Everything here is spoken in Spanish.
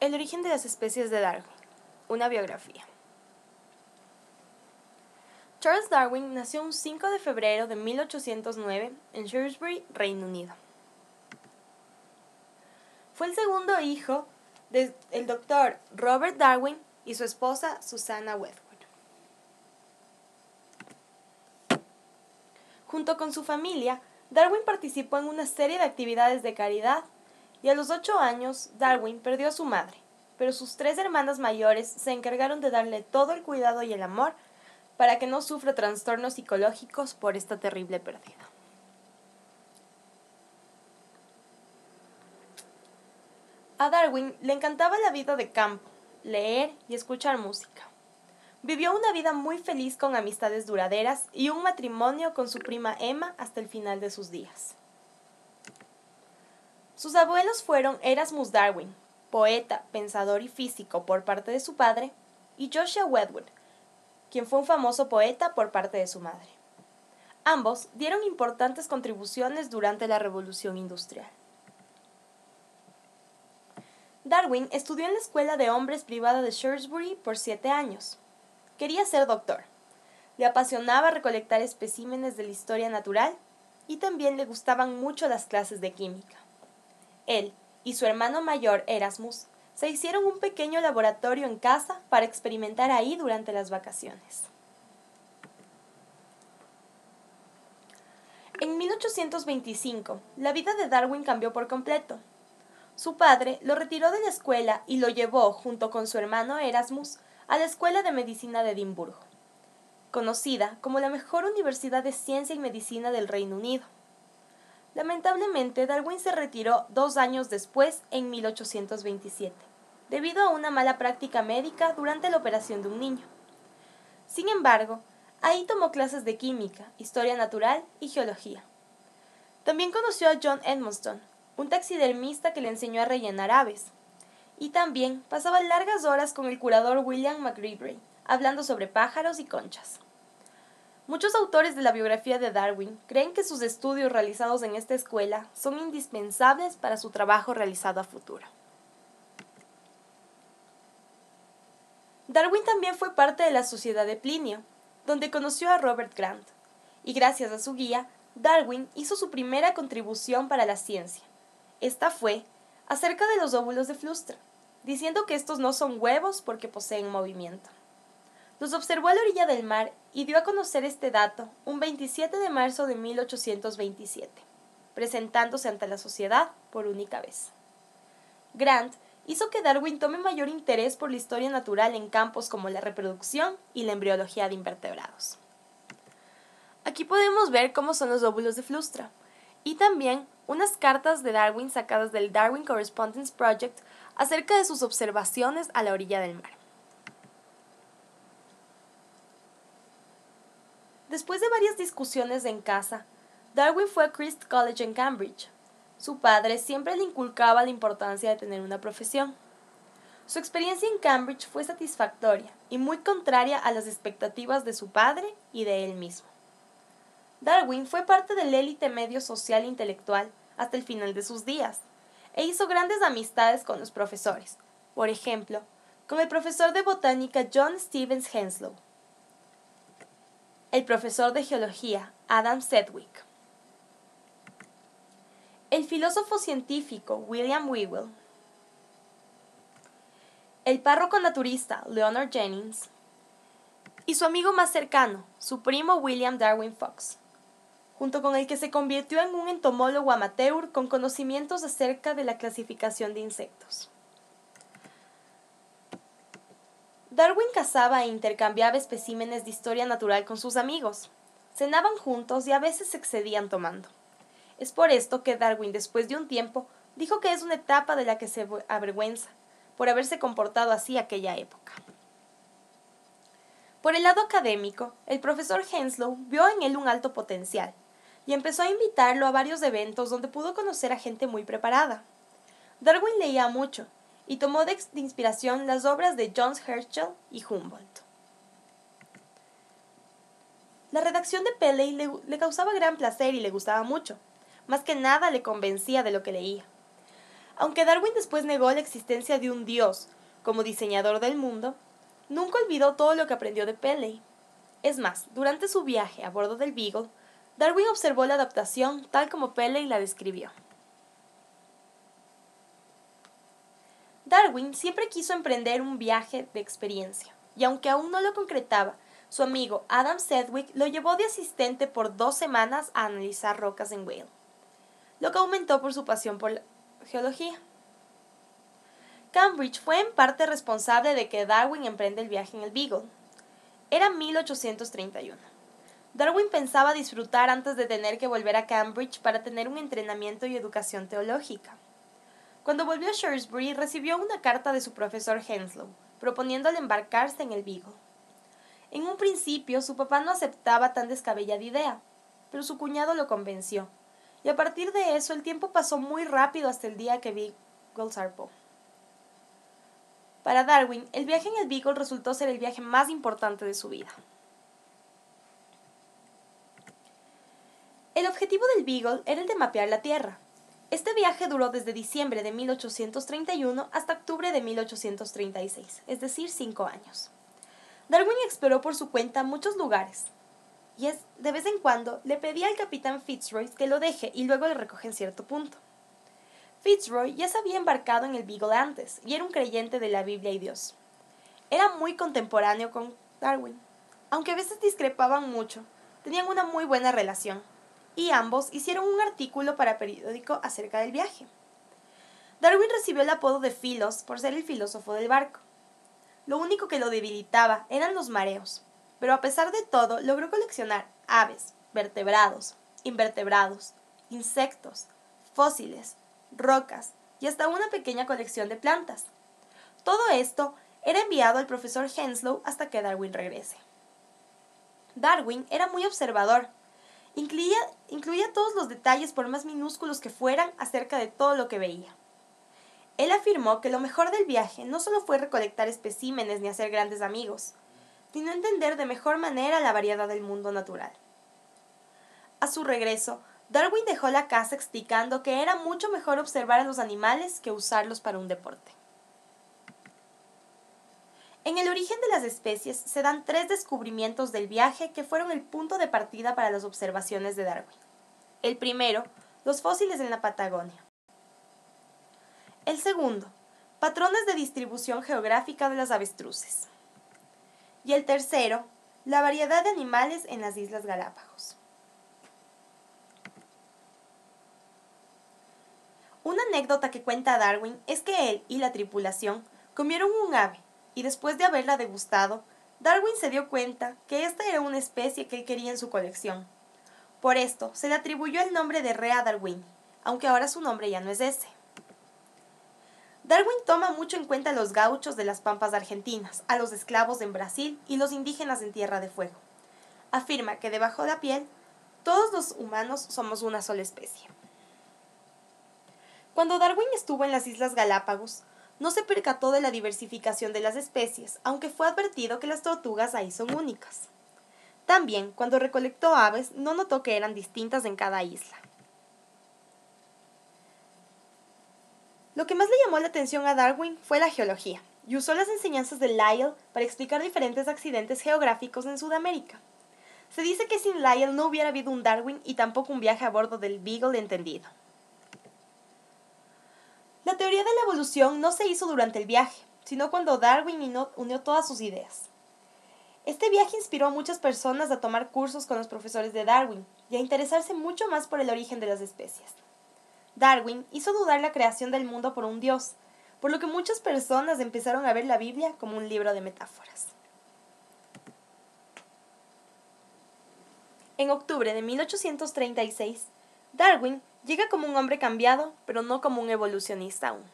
El origen de las especies de Darwin. Una biografía. Charles Darwin nació un 5 de febrero de 1809 en Shrewsbury, Reino Unido. Fue el segundo hijo del doctor Robert Darwin y su esposa Susanna Wedgwood. Junto con su familia, Darwin participó en una serie de actividades de caridad y a los 8 años Darwin perdió a su madre, pero sus 3 hermanas mayores se encargaron de darle todo el cuidado y el amor para que no sufra trastornos psicológicos por esta terrible pérdida. A Darwin le encantaba la vida de campo, leer y escuchar música. Vivió una vida muy feliz con amistades duraderas y un matrimonio con su prima Emma hasta el final de sus días. Sus abuelos fueron Erasmus Darwin, poeta, pensador y físico por parte de su padre, y Joshua Wedgwood, quien fue un famoso poeta por parte de su madre. Ambos dieron importantes contribuciones durante la Revolución Industrial. Darwin estudió en la Escuela de Hombres privada de Shrewsbury por 7 años. Quería ser doctor. Le apasionaba recolectar especímenes de la historia natural y también le gustaban mucho las clases de química. Él y su hermano mayor Erasmus se hicieron un pequeño laboratorio en casa para experimentar ahí durante las vacaciones. En 1825, la vida de Darwin cambió por completo. Su padre lo retiró de la escuela y lo llevó, junto con su hermano Erasmus, a la Escuela de Medicina de Edimburgo, conocida como la mejor universidad de ciencia y medicina del Reino Unido. Lamentablemente, Darwin se retiró 2 años después, en 1827, debido a una mala práctica médica durante la operación de un niño. Sin embargo, ahí tomó clases de química, historia natural y geología. También conoció a John Edmonston, un taxidermista que le enseñó a rellenar aves. Y también pasaba largas horas con el curador William McGreevey, hablando sobre pájaros y conchas. Muchos autores de la biografía de Darwin creen que sus estudios realizados en esta escuela son indispensables para su trabajo realizado a futuro. Darwin también fue parte de la Sociedad de Plinio, donde conoció a Robert Grant, y gracias a su guía, Darwin hizo su primera contribución para la ciencia. Esta fue acerca de los óvulos de Flustra, diciendo que estos no son huevos porque poseen movimiento. Los observó a la orilla del mar y dio a conocer este dato un 27 de marzo de 1827, presentándose ante la sociedad por única vez. Grant hizo que Darwin tome mayor interés por la historia natural en campos como la reproducción y la embriología de invertebrados. Aquí podemos ver cómo son los óvulos de Flustra, y también unas cartas de Darwin sacadas del Darwin Correspondence Project acerca de sus observaciones a la orilla del mar. Después de varias discusiones en casa, Darwin fue a Christ College en Cambridge. Su padre siempre le inculcaba la importancia de tener una profesión. Su experiencia en Cambridge fue satisfactoria y muy contraria a las expectativas de su padre y de él mismo. Darwin fue parte del élite medio social e intelectual hasta el final de sus días, e hizo grandes amistades con los profesores, por ejemplo, con el profesor de botánica John Stevens Henslow, el profesor de geología Adam Sedgwick, el filósofo científico William Whewell, el párroco naturista Leonard Jennings y su amigo más cercano, su primo William Darwin Fox, junto con el que se convirtió en un entomólogo amateur con conocimientos acerca de la clasificación de insectos. Darwin cazaba e intercambiaba especímenes de historia natural con sus amigos. Cenaban juntos y a veces se excedían tomando. Es por esto que Darwin, después de un tiempo, dijo que es una etapa de la que se avergüenza, por haberse comportado así aquella época. Por el lado académico, el profesor Henslow vio en él un alto potencial, y empezó a invitarlo a varios eventos donde pudo conocer a gente muy preparada. Darwin leía mucho, y tomó de inspiración las obras de John Herschel y Humboldt. La redacción de Paley le causaba gran placer y le gustaba mucho. Más que nada le convencía de lo que leía. Aunque Darwin después negó la existencia de un dios como diseñador del mundo, nunca olvidó todo lo que aprendió de Paley. Es más, durante su viaje a bordo del Beagle, Darwin observó la adaptación tal como Paley la describió. Darwin siempre quiso emprender un viaje de experiencia, y aunque aún no lo concretaba, su amigo Adam Sedgwick lo llevó de asistente por 2 semanas a analizar rocas en Whale, lo que aumentó por su pasión por la geología. Cambridge fue en parte responsable de que Darwin emprenda el viaje en el Beagle. Era 1831. Darwin pensaba disfrutar antes de tener que volver a Cambridge para tener un entrenamiento y educación teológica. Cuando volvió a Shrewsbury recibió una carta de su profesor Henslow, proponiéndole embarcarse en el Beagle. En un principio su papá no aceptaba tan descabellada idea, pero su cuñado lo convenció, y a partir de eso el tiempo pasó muy rápido hasta el día que Beagle zarpó. Para Darwin, el viaje en el Beagle resultó ser el viaje más importante de su vida. El objetivo del Beagle era el de mapear la Tierra. Este viaje duró desde diciembre de 1831 hasta octubre de 1836, es decir, 5 años. Darwin exploró por su cuenta muchos lugares, y de vez en cuando le pedía al capitán Fitzroy que lo deje y luego le recoge en cierto punto. Fitzroy ya se había embarcado en el Beagle antes y era un creyente de la Biblia y Dios. Era muy contemporáneo con Darwin. Aunque a veces discrepaban mucho, tenían una muy buena relación, y ambos hicieron un artículo para periódico acerca del viaje. Darwin recibió el apodo de Philos por ser el filósofo del barco. Lo único que lo debilitaba eran los mareos, pero a pesar de todo logró coleccionar aves, vertebrados, invertebrados, insectos, fósiles, rocas y hasta una pequeña colección de plantas. Todo esto era enviado al profesor Henslow hasta que Darwin regrese. Darwin era muy observador. Incluía todos los detalles, por más minúsculos que fueran, acerca de todo lo que veía. Él afirmó que lo mejor del viaje no solo fue recolectar especímenes ni hacer grandes amigos, sino entender de mejor manera la variedad del mundo natural. A su regreso, Darwin dejó la casa explicando que era mucho mejor observar a los animales que usarlos para un deporte. En el origen de las especies se dan 3 descubrimientos del viaje que fueron el punto de partida para las observaciones de Darwin. El primero, los fósiles en la Patagonia. El segundo, patrones de distribución geográfica de las avestruces. Y el tercero, la variedad de animales en las Islas Galápagos. Una anécdota que cuenta Darwin es que él y la tripulación comieron un ave, y después de haberla degustado, Darwin se dio cuenta que esta era una especie que él quería en su colección. Por esto, se le atribuyó el nombre de Rea darwini, aunque ahora su nombre ya no es ese. Darwin toma mucho en cuenta a los gauchos de las pampas argentinas, a los esclavos en Brasil y los indígenas en Tierra de Fuego. Afirma que debajo de la piel, todos los humanos somos una sola especie. Cuando Darwin estuvo en las Islas Galápagos, no se percató de la diversificación de las especies, aunque fue advertido que las tortugas ahí son únicas. También, cuando recolectó aves, no notó que eran distintas en cada isla. Lo que más le llamó la atención a Darwin fue la geología, y usó las enseñanzas de Lyell para explicar diferentes accidentes geográficos en Sudamérica. Se dice que sin Lyell no hubiera habido un Darwin y tampoco un viaje a bordo del Beagle entendido. La teoría de la evolución no se hizo durante el viaje, sino cuando Darwin unió todas sus ideas. Este viaje inspiró a muchas personas a tomar cursos con los profesores de Darwin y a interesarse mucho más por el origen de las especies. Darwin hizo dudar la creación del mundo por un dios, por lo que muchas personas empezaron a ver la Biblia como un libro de metáforas. En octubre de 1836, Darwin llega como un hombre cambiado, pero no como un evolucionista aún.